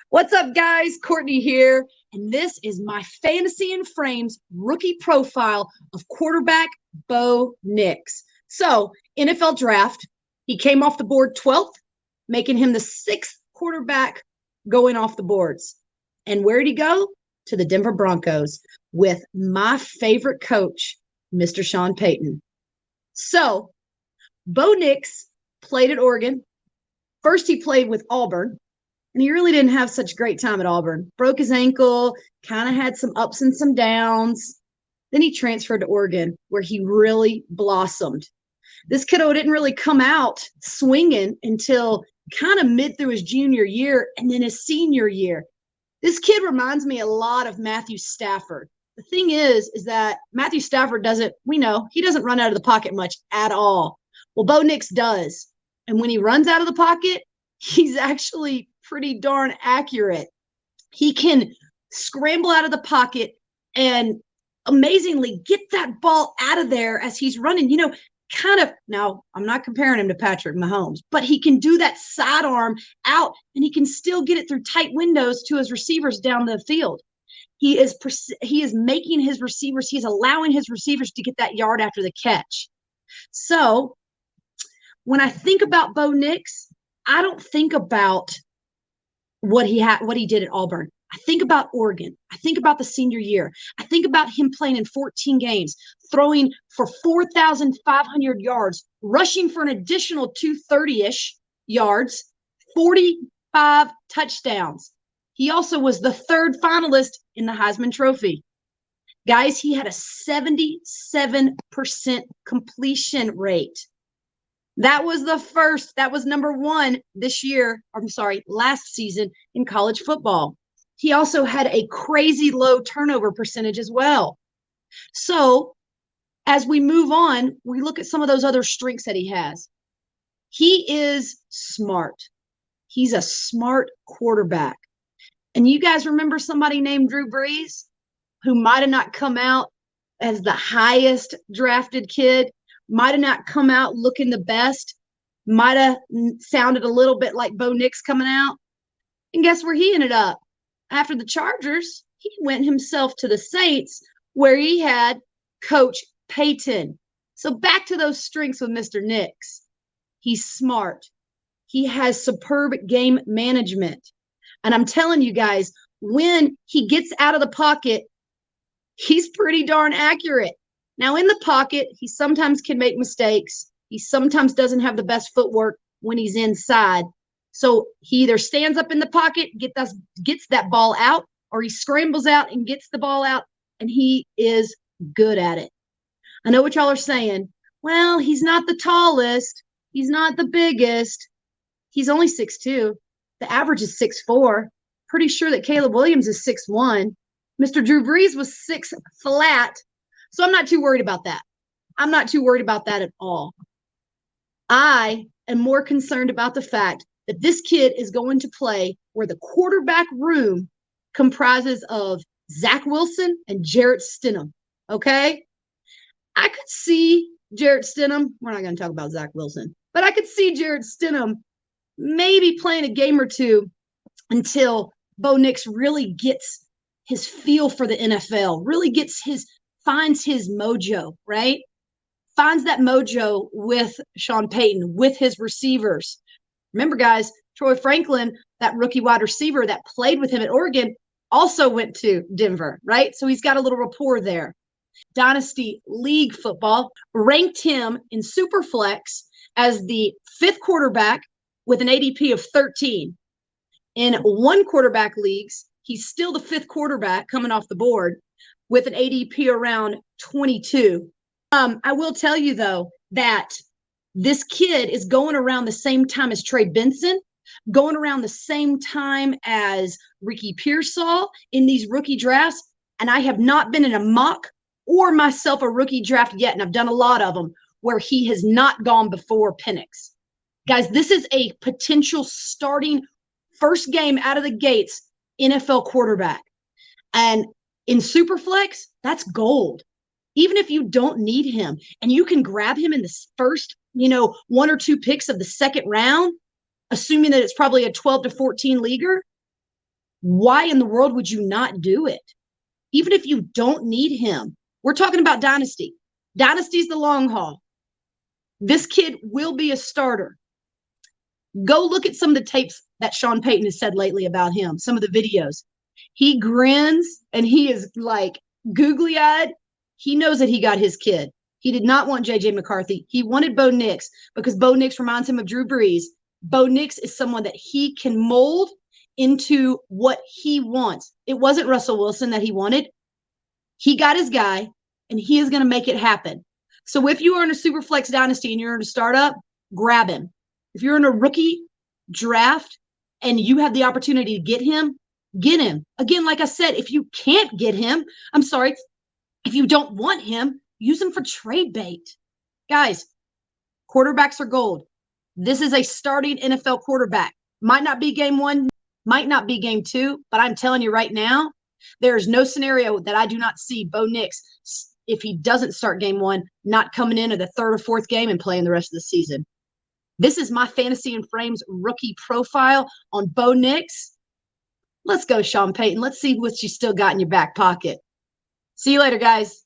What's up, guys? Courtney here, and this is my Fantasy and Frames rookie profile of quarterback Bo Nix. So, NFL draft, he came off the board 12th, making him the 6th quarterback going off the boards. And where did he go? To the Denver Broncos with my favorite coach, Mr. Sean Payton. So, Bo Nix played at Oregon. First, he played with Auburn. And he really didn't have such a great time at Auburn. Broke his ankle, kind of had some ups and some downs. Then he transferred to Oregon, where he really blossomed. This kiddo didn't really come out swinging until kind of mid through his junior year and then his senior year. This kid reminds me a lot of Matthew Stafford. The thing is that Matthew Stafford doesn't run out of the pocket much at all. Well, Bo Nix does. And when he runs out of the pocket, he's actually pretty darn accurate. He can scramble out of the pocket and amazingly get that ball out of there as he's running. Now I'm not comparing him to Patrick Mahomes, but he can do that sidearm out and he can still get it through tight windows to his receivers down the field. He is making his receivers, he's allowing his receivers to get that yard after the catch. So when I think about Bo Nix, I don't think about what he did at Auburn. I think about Oregon. I think about the senior year. I think about him playing in 14 games, throwing for 4,500 yards, rushing for an additional 230-ish yards, 45 touchdowns. He also was the third finalist in the Heisman Trophy. Guys, he had a 77% completion rate. That was number one last season in college football. He also had a crazy low turnover percentage as well. So as we move on, we look at some of those other strengths that he has. He is smart. He's a smart quarterback. And you guys remember somebody named Drew Brees, who might have not come out as the highest drafted kid, might have not come out looking the best, might have sounded a little bit like Bo Nix coming out. And guess where he ended up? After the Chargers, he went himself to the Saints, where he had Coach Payton. So back to those strengths with Mr. Nix. He's smart. He has superb game management. And I'm telling you guys, when he gets out of the pocket, he's pretty darn accurate. Now, in the pocket, he sometimes can make mistakes. He sometimes doesn't have the best footwork when he's inside. So he either stands up in the pocket, gets that ball out, or he scrambles out and gets the ball out, and he is good at it. I know what y'all are saying. Well, he's not the tallest. He's not the biggest. He's only 6'2". The average is 6'4". Pretty sure that Caleb Williams is 6'1". Mr. Drew Brees was 6 flat. So I'm not too worried about that. I'm not too worried about that at all. I am more concerned about the fact that this kid is going to play where the quarterback room comprises of Zach Wilson and Jarrett Stidham. Okay? I could see Jarrett Stidham. We're not going to talk about Zach Wilson, but I could see Jarrett Stidham maybe playing a game or two until Bo Nix really gets his feel for the NFL, really finds his mojo, right? Finds that mojo with Sean Payton, with his receivers. Remember, guys, Troy Franklin, that rookie wide receiver that played with him at Oregon, also went to Denver, right? So he's got a little rapport there. Dynasty League Football ranked him in Superflex as the 5th quarterback with an ADP of 13. In one quarterback leagues, he's still the 5th quarterback coming off the board with an ADP around 22. I will tell you, though, that this kid is going around the same time as Trey Benson, going around the same time as Ricky Pearsall in these rookie drafts. And I have not been in a mock or myself a rookie draft yet, and I've done a lot of them, where he has not gone before Penix. Guys, this is a potential starting first game out of the gates NFL quarterback. And in Superflex, that's gold. Even if you don't need him and you can grab him in the first, 1 or 2 picks of the second round, assuming that it's probably a 12 to 14 leaguer, Why in the world would you not do it? Even if you don't need him. We're talking about Dynasty. Dynasty's the long haul. This kid will be a starter. Go look at some of the tapes that Sean Payton has said lately about him, some of the videos. He grins and he is like googly-eyed. He knows that he got his kid. He did not want J.J. McCarthy. He wanted Bo Nix because Bo Nix reminds him of Drew Brees. Bo Nix is someone that he can mold into what he wants. It wasn't Russell Wilson that he wanted. He got his guy, and he is going to make it happen. So if you are in a super flex dynasty and you're in a startup, grab him. If you're in a rookie draft and you have the opportunity to get him, get him. Again, like I said, if you can't get him, I'm sorry, if you don't want him, use him for trade bait. Guys, quarterbacks are gold. This is a starting NFL quarterback. Might not be game one, might not be game two, but I'm telling you right now, there is no scenario that I do not see Bo Nix, if he doesn't start game one, not coming in at the third or fourth game and playing the rest of the season. This is my Fantasy and Frames rookie profile on Bo Nix. Let's go, Sean Payton. Let's see what you still got in your back pocket. See you later, guys.